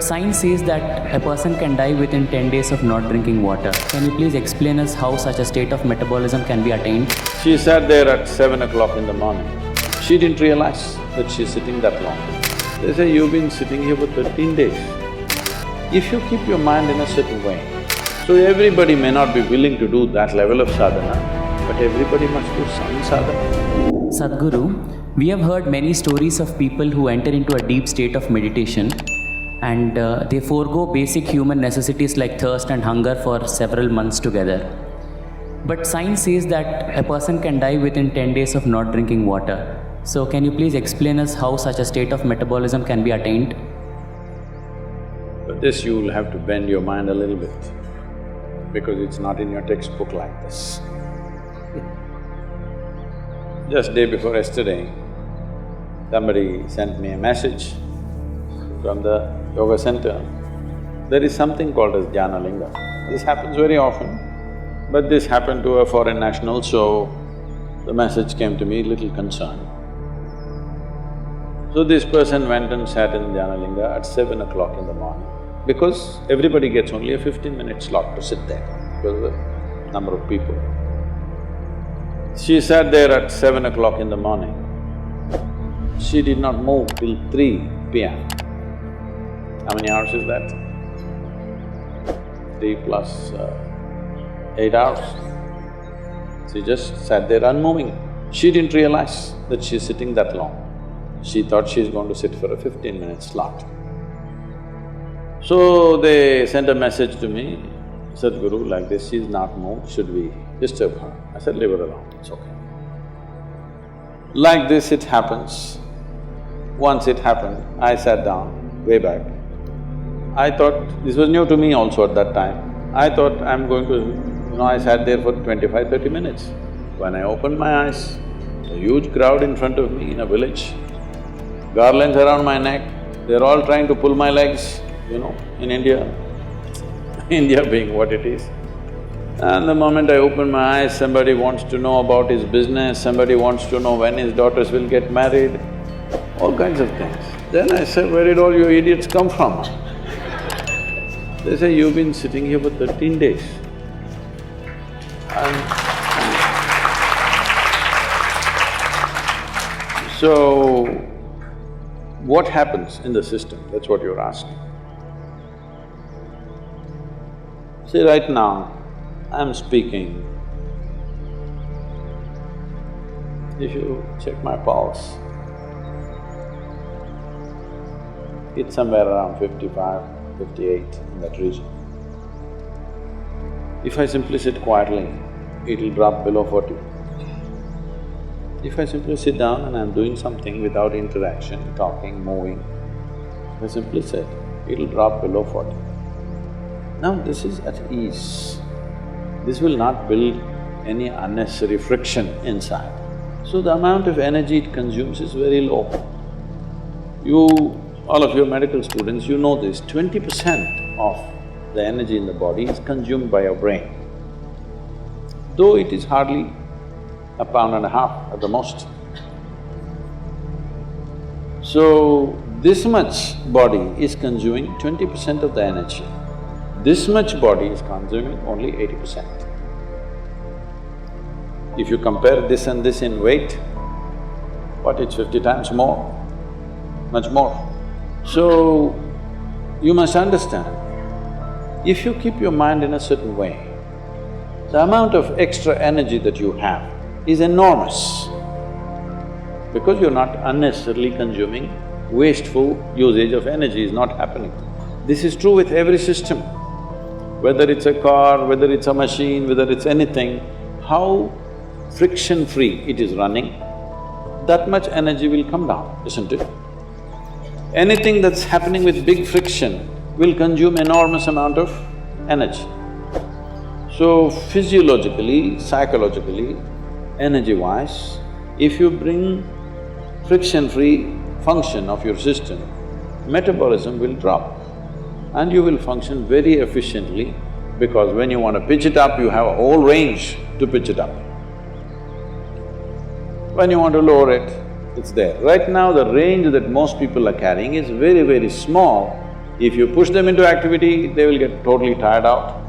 Science says that a person can die within 10 days of not drinking water. Can you please explain us how such a state of metabolism can be attained? She sat there at 7 o'clock in the morning. She didn't realize that she's sitting that long. They say, you've been sitting here for 13 days. If you keep your mind in a certain way, so everybody may not be willing to do that level of sadhana, but everybody must do some sadhana. Sadhguru, we have heard many stories of people who enter into a deep state of meditation and they forego basic human necessities like thirst and hunger for several months together. But science says that a person can die within 10 days of not drinking water. So can you please explain us how such a state of metabolism can be attained? But this you'll have to bend your mind a little bit, because it's not in your textbook like this. Just day before yesterday, somebody sent me a message from the yoga center. There is something called as Dhyana Linga. This happens very often, but this happened to a foreign national, so the message came to me little concerned. So this person went and sat in Dhyana Linga at 7 o'clock in the morning, because everybody gets only a 15-minute slot to sit there because of the number of people. She sat there at 7 o'clock in the morning. She did not move till 3 p.m. How many hours is that? 3 plus 8 hours. She just sat there unmoving. She didn't realize that she's sitting that long. She thought she's going to sit for a 15-minute slot. So they sent a message to me, Sadhguru, like this, she's not moved, should we disturb her? I said, leave her alone, it's okay. Like this it happens. Once it happened, I sat down, way back. I thought, this was new to me also at that time. I thought I'm going to… I sat there for 25–30 minutes. When I opened my eyes, a huge crowd in front of me in a village, garlands around my neck, they're all trying to pull my legs, in India, India being what it is. And the moment I open my eyes, somebody wants to know about his business, somebody wants to know when his daughters will get married, all kinds of things. Then I said, where did all you idiots come from? They say, you've been sitting here for 13 days. So, what happens in the system? That's what you're asking. See, right now, I'm speaking. If you check my pulse, it's somewhere around 55, 58, in that region. If I simply sit quietly, it'll drop below 40. If I simply sit down and I'm doing something without interaction, talking, moving, if I simply sit, it'll drop below 40. Now this is at ease. This will not build any unnecessary friction inside. So the amount of energy it consumes is very low. All of your medical students, you know this, 20% of the energy in the body is consumed by your brain. Though it is hardly a pound and a half at the most. So, this much body is consuming 20% of the energy. This much body is consuming only 80%. If you compare this and this in weight, it's 50 times more, much more. So, you must understand, if you keep your mind in a certain way, the amount of extra energy that you have is enormous, because you're not unnecessarily consuming, wasteful usage of energy is not happening. This is true with every system. Whether it's a car, whether it's a machine, whether it's anything, how friction-free it is running, that much energy will come down, isn't it? Anything that's happening with big friction will consume enormous amount of energy. So physiologically, psychologically, energy-wise, if you bring friction-free function of your system, metabolism will drop and you will function very efficiently, because when you want to pitch it up, you have a whole range to pitch it up. When you want to lower it, it's there. Right now, the range that most people are carrying is very, very small If you push them into activity, they will get totally tired out.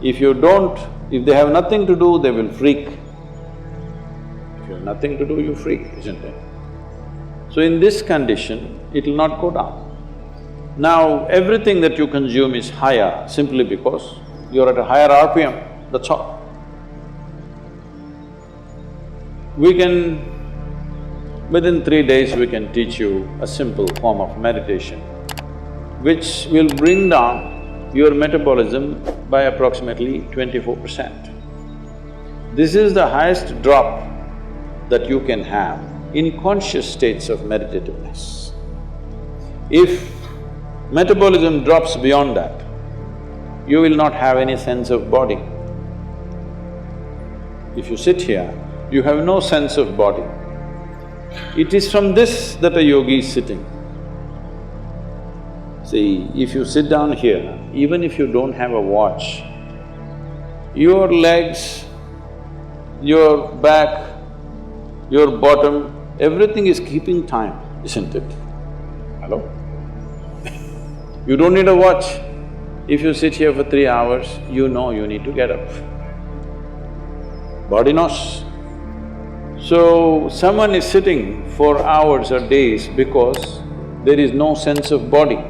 If you don't, if they have nothing to do, they will freak. If you have nothing to do, you freak, isn't it? So in this condition, it will not go down. Now, everything that you consume is higher simply because you're at a higher RPM, that's all. We can… within 3 days we can teach you a simple form of meditation which will bring down your metabolism by approximately 24%. This is the highest drop that you can have in conscious states of meditativeness. If metabolism drops beyond that, you will not have any sense of body. If you sit here, you have no sense of body. It is from this that a yogi is sitting. See, if you sit down here, even if you don't have a watch, your legs, your back, your bottom, everything is keeping time, isn't it? Hello? You don't need a watch. If you sit here for 3 hours, you know you need to get up. Body knows. So, someone is sitting for hours or days because there is no sense of body.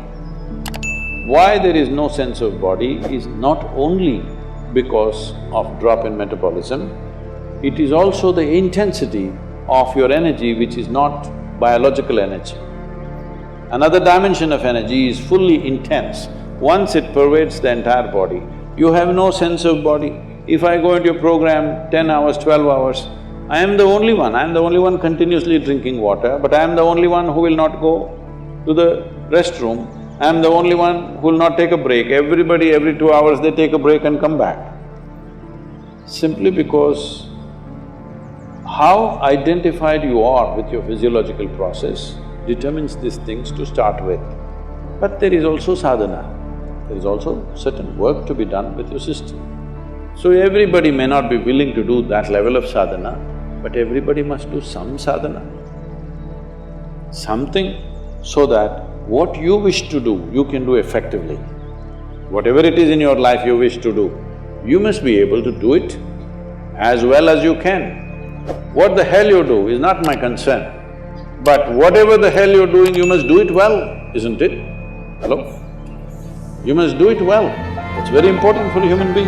Why there is no sense of body is not only because of drop in metabolism, it is also the intensity of your energy which is not biological energy. Another dimension of energy is fully intense. Once it pervades the entire body, you have no sense of body. If I go into your program 10 hours, 12 hours, I am the only one continuously drinking water, but I am the only one who will not go to the restroom. I am the only one who will not take a break. Everybody, every 2 hours they take a break and come back. Simply because how identified you are with your physiological process determines these things to start with. But there is also sadhana, there is also certain work to be done with your system. So everybody may not be willing to do that level of sadhana, but everybody must do some sadhana. Something so that what you wish to do, you can do effectively. Whatever it is in your life you wish to do, you must be able to do it as well as you can. What the hell you do is not my concern, but whatever the hell you're doing, you must do it well, isn't it? Hello? You must do it well. It's very important for a human being.